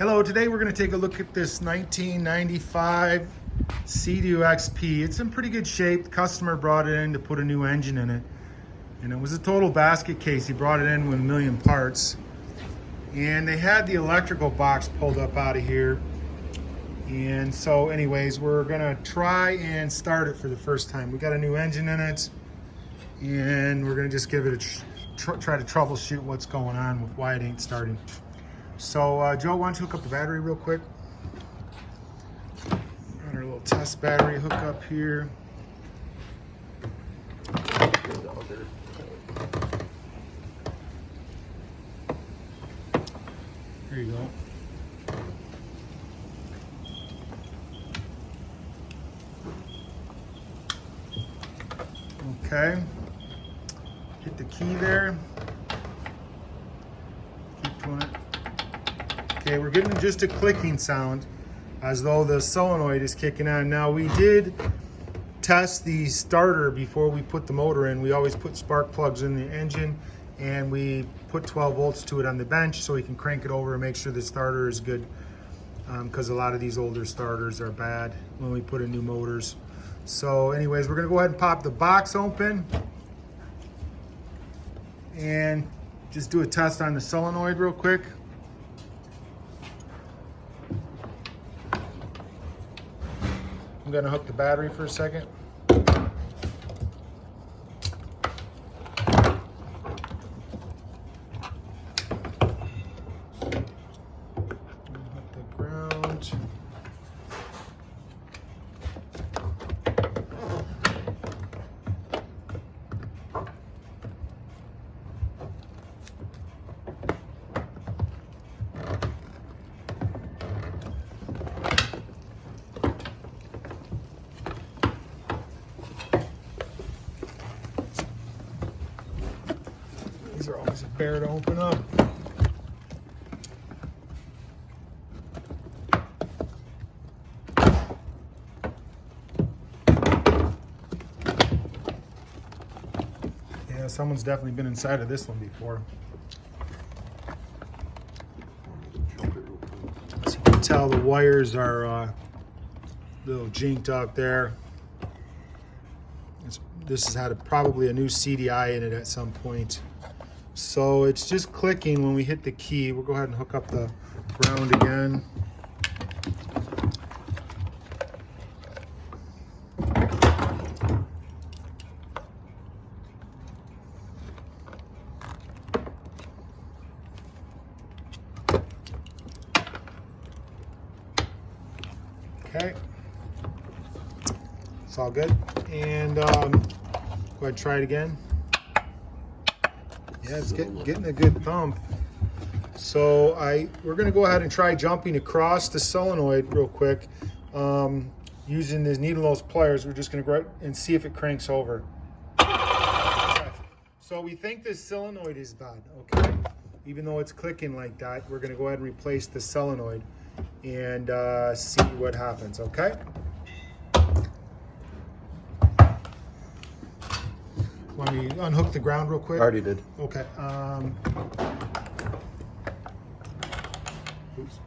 Hello, today we're going to take a look at this 1995 SeaDoo XP. It's in pretty good shape. The customer brought it in to put a new engine in it. And it was a total basket case. He brought it in with a million parts. And they had the electrical box pulled up out of here. And so anyways, we're going to try and start it for the first time. We got a new engine in it. And we're going to just give it a try to troubleshoot what's going on with why it ain't starting. So Joe, why don't you hook up the battery real quick? Got our little test battery hook up here. There you go. Okay. Hit the key there. Keep doing it. Okay, we're getting just a clicking sound as though the solenoid is kicking on. Now we did test the starter before we put the motor in. We always put spark plugs in the engine and we put 12 volts to it on the bench so we can crank it over and make sure the starter is good, because a lot of these older starters are bad when we put in new motors. So anyways, we're gonna go ahead and pop the box open and just do a test on the solenoid real quick. I'm gonna hook the battery for a second. Hit the ground. These are always a bear to open up. Yeah, someone's definitely been inside of this one before. As you can tell, the wires are a little jinked up there. This has had probably a new CDI in it at some point. So it's just clicking when we hit the key. We'll go ahead and hook up the ground again. Okay, it's all good. And go ahead and try it again. Yeah, it's getting a good thump. So we're gonna go ahead and try jumping across the solenoid real quick. Using these needle nose pliers, we're just gonna go and see if it cranks over. So we think this solenoid is bad, okay? Even though it's clicking like that, we're gonna go ahead and replace the solenoid and see what happens, okay? Want me to unhook the ground real quick? Already did. Okay. Oops.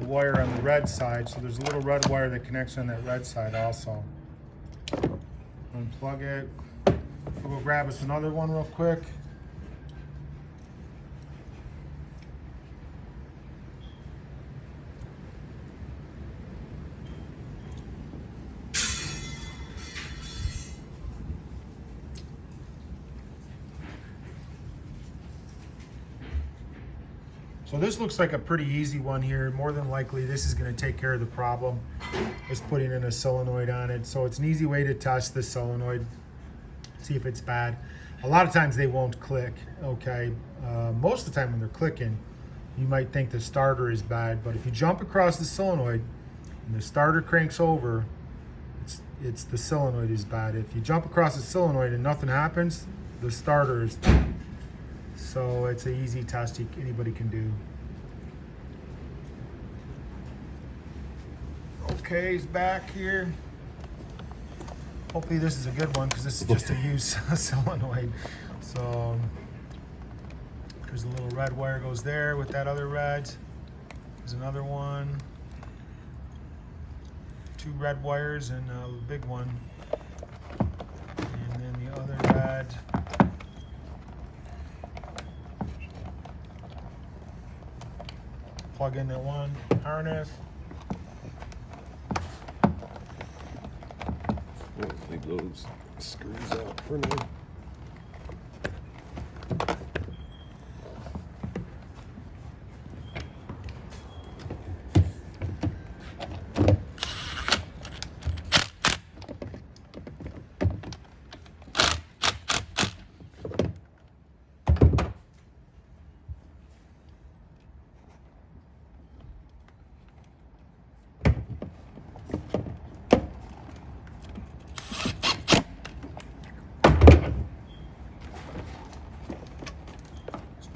Wire on the red side, so there's a little red wire that connects on that red side also. Unplug it. We'll go grab us another one real quick. So this looks like a pretty easy one here. More than likely, this is going to take care of the problem. Just putting in a solenoid on it. So it's an easy way to test the solenoid, see if it's bad. A lot of times they won't click, okay? Most of the time when they're clicking, you might think the starter is bad, but if you jump across the solenoid and the starter cranks over, it's the solenoid is bad. If you jump across the solenoid and nothing happens, the starter is bad. So it's an easy test anybody can do. Okay, he's back here. Hopefully this is a good one because this is just a used solenoid. So there's a little red wire goes there with that other red. There's another one. 2 red wires and a big one. And then the other red. Plug in that one harness. Take those screws out for now.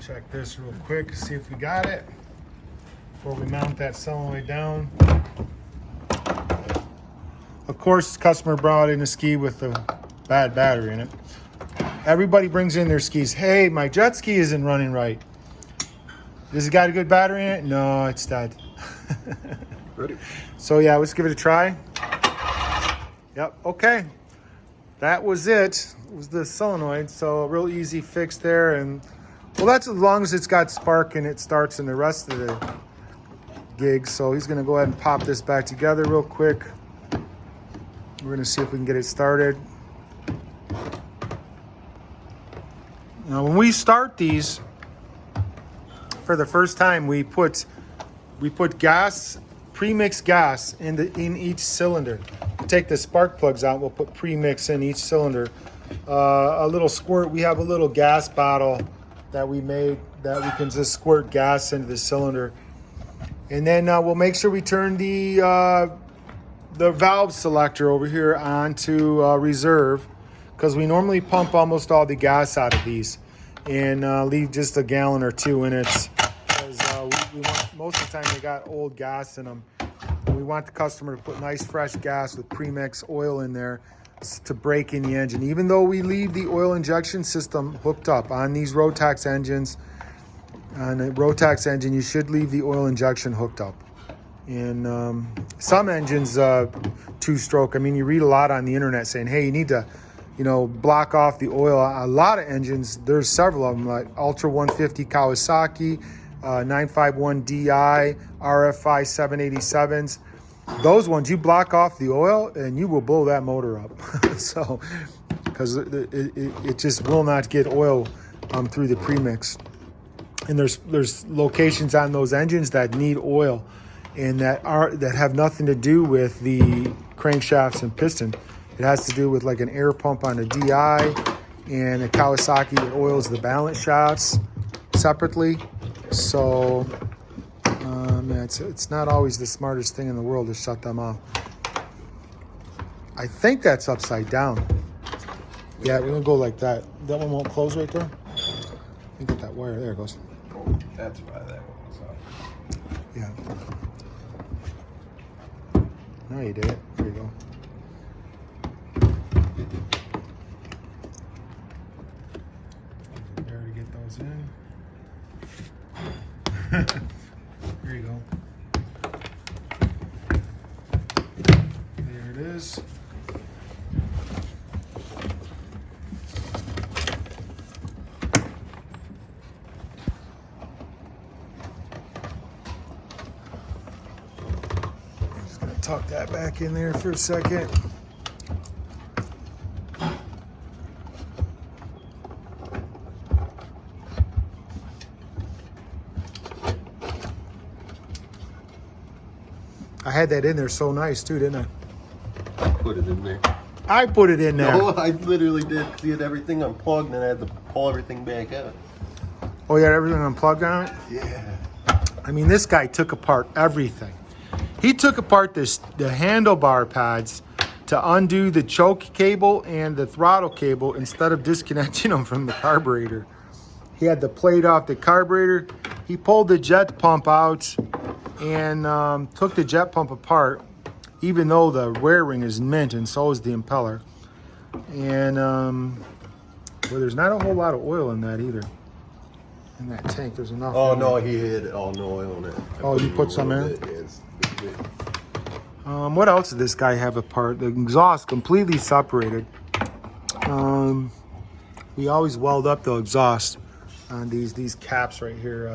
Check this real quick, see if we got it before we mount that solenoid down. Of course, customer brought in a ski with a bad battery in it. Everybody brings in their skis. Hey, my jet ski isn't running right. Does it got a good battery in it? No, it's dead. Ready? So yeah, let's give it a try. Yep, okay. That was it. It was the solenoid. So a real easy fix there. And well, that's as long as it's got spark and it starts in the rest of the gig. So he's gonna go ahead and pop this back together real quick. We're gonna see if we can get it started. Now, when we start these for the first time, we put gas, pre-mixed gas in each cylinder. We'll take the spark plugs out. We'll put pre-mix in each cylinder. A little squirt. We have a little gas bottle that we made that we can just squirt gas into the cylinder, and then we'll make sure we turn the valve selector over here onto reserve, because we normally pump almost all the gas out of these and leave just a gallon or 2 in it, because we want, most of the time they got old gas in them. We want the customer to put nice fresh gas with premix oil in there to break in the engine. Even though we leave the oil injection system hooked up on these Rotax engines, on a Rotax engine you should leave the oil injection hooked up. And some engines, 2-stroke, I mean, you read a lot on the internet saying, hey, you need to, block off the oil. A lot of engines, there's several of them, like Ultra 150 Kawasaki, 951DI, RFI 787s. Those ones, you block off the oil and you will blow that motor up. So, because it just will not get oil through the premix. And there's locations on those engines that need oil, and that have nothing to do with the crankshafts and piston. It has to do with like an air pump on a DI, and a Kawasaki that oils the balance shafts separately. So it's not always the smartest thing in the world to shut them off. I think that's upside down. Yeah, we're gonna go like that. That one won't close right there. Let me get that wire. There it goes. That's why that one was off. Yeah. Now you did it. There you go. There to get those in. There you go. There it is. Just gonna tuck that back in there for a second. I had that in there so nice too, didn't I? Put it in there. I put it in there. No, I literally did. See it, everything unplugged, and I had to pull everything back out. Oh, you had everything unplugged on it? Yeah. I mean, this guy took apart everything. He took apart the handlebar pads to undo the choke cable and the throttle cable instead of disconnecting them from the carburetor. He had the plate off the carburetor. He pulled the jet pump out and took the jet pump apart, even though the wear ring is mint and so is the impeller. And well, there's not a whole lot of oil in that either. In that tank, there's enough. Oh no, he had all no oil in it. Oh, you put some in? Yes. What else did this guy have apart? The exhaust completely separated. We always weld up the exhaust on these caps right here.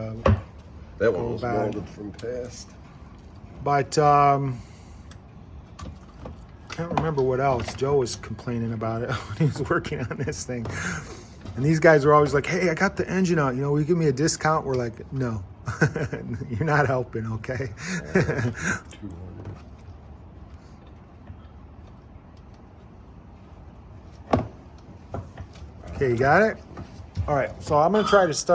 That one was bad. welded from past. But can't remember what else. Joe was complaining about it when he was working on this thing. And these guys are always like, hey, I got the engine out. You know, will you give me a discount? We're like, no, you're not helping, okay? Okay, you got it? All right, so I'm going to try to start.